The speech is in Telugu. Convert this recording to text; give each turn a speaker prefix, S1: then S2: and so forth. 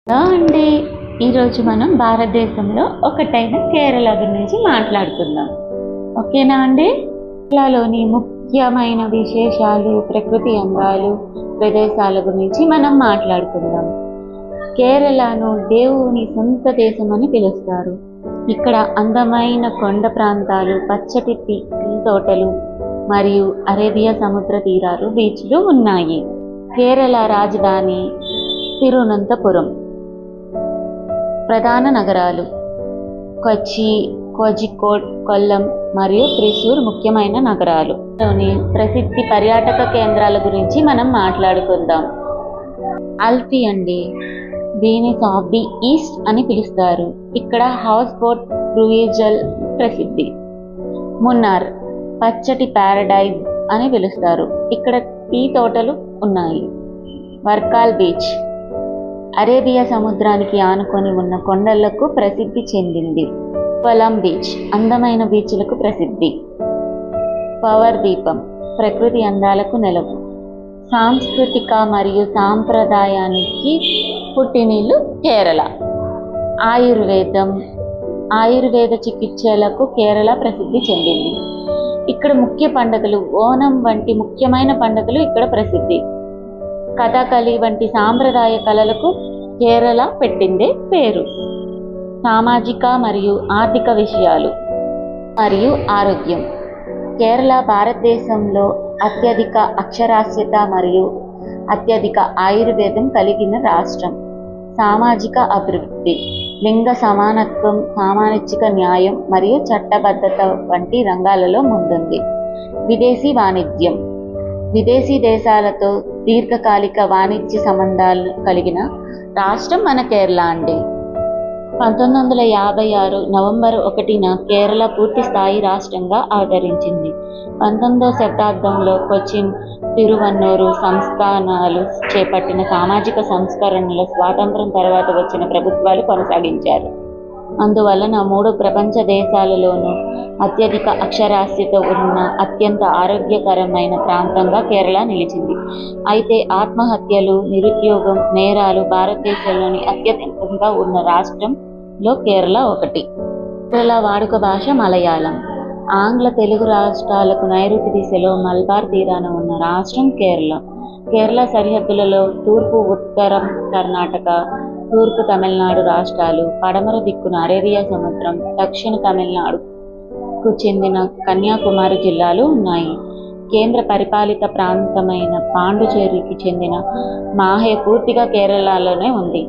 S1: అండి, ఈరోజు మనం భారతదేశంలో ఒకటైన కేరళ గురించి మాట్లాడుకుందాం. ఓకేనా అండి? కేరళలోని ముఖ్యమైన విశేషాలు, ప్రకృతి అందాలు, ప్రదేశాల గురించి మనం మాట్లాడుకుందాం. కేరళను దేవుని సొంత దేశం అని పిలుస్తారు. ఇక్కడ అందమైన కొండ ప్రాంతాలు, పచ్చటి టీ తోటలు మరియు అరేబియా సముద్ర తీరాలు, బీచ్లు ఉన్నాయి. కేరళ రాజధాని తిరువనంతపురం. ప్రధాన నగరాలు కొచ్చి, కోజికోడ్, కొల్లం మరియు త్రిశూర్ ముఖ్యమైన నగరాలు. ప్రసిద్ధి పర్యాటక కేంద్రాల గురించి మనం మాట్లాడుకుందాం. అల్పి అండి, వీనస్ ఆఫ్ ది ఈస్ట్ అని పిలుస్తారు. ఇక్కడ హౌస్ బోట్ క్రూయిజల్ ప్రసిద్ధి. మున్నార్, పచ్చటి ప్యారడైజ్ అని పిలుస్తారు. ఇక్కడ టీ తోటలు ఉన్నాయి. వర్కాల్ బీచ్, అరేబియా సముద్రానికి ఆనుకొని ఉన్న కొండలకు ప్రసిద్ధి చెందింది. కొలం బీచ్, అందమైన బీచ్లకు ప్రసిద్ధి. పవర్ ద్వీపం, ప్రకృతి అందాలకు నెలవు. సాంస్కృతిక మరియు సాంప్రదాయానికి పుట్టినిల్లు కేరళ. ఆయుర్వేద చికిత్సలకు కేరళ ప్రసిద్ధి చెందింది. ఇక్కడ ముఖ్య పండుగలు ఓణం వంటి ముఖ్యమైన పండుగలు ఇక్కడ ప్రసిద్ధి. కథకళి వంటి సాంప్రదాయ కళలకు కేరళ పెట్టిందే పేరు. సామాజిక మరియు ఆర్థిక విషయాలు మరియు ఆరోగ్యం. కేరళ భారతదేశంలో అత్యధిక అక్షరాస్యత మరియు అత్యధిక ఆయుర్వేదం కలిగిన రాష్ట్రం. సామాజిక అభివృద్ధి, లింగ సమానత్వం, సామాజిక న్యాయం మరియు చట్టబద్ధత వంటి రంగాలలో ముందుంది. విదేశీ వాణిజ్యం, విదేశీ దేశాలతో దీర్ఘకాలిక వాణిజ్య సంబంధాలు కలిగిన రాష్ట్రం మన కేరళ అండి. 1956 నవంబర్ 1న కేరళ పూర్తి స్థాయి రాష్ట్రంగా అవతరించింది. 19వ శతాబ్దంలో కొచ్చిన్, తిరువన్నూరు సంస్థానాలు చేపట్టిన సామాజిక సంస్కరణల స్వాతంత్రం తర్వాత వచ్చిన ప్రభుత్వాలు కొనసాగించారు. అందువలన 3 ప్రపంచ దేశాలలోనూ అత్యధిక అక్షరాస్యత ఉన్న అత్యంత ఆరోగ్యకరమైన ప్రాంతంగా కేరళ నిలిచింది. అయితే ఆత్మహత్యలు, నిరుద్యోగం, నేరాలు భారతదేశంలోని అత్యధికంగా ఉన్న రాష్ట్రంలో కేరళ ఒకటి. కేరళ వాడుక భాష మలయాళం. ఆంగ్ల తెలుగు రాష్ట్రాలకు నైరుతి దిశలో మల్బార్ తీరాన ఉన్న రాష్ట్రం కేరళ. కేరళ సరిహద్దులలో తూర్పు, ఉత్తరం కర్ణాటక, తూర్పు తమిళనాడు రాష్ట్రాలు, పడమర దిక్కున అరేబియా సముద్రం, దక్షిణ తమిళనాడుకు చెందిన కన్యాకుమారి జిల్లాలు ఉన్నాయి. కేంద్ర పరిపాలిత ప్రాంతమైన పాండుచేరికి చెందిన మాహే పూర్తిగా కేరళలోనే ఉంది.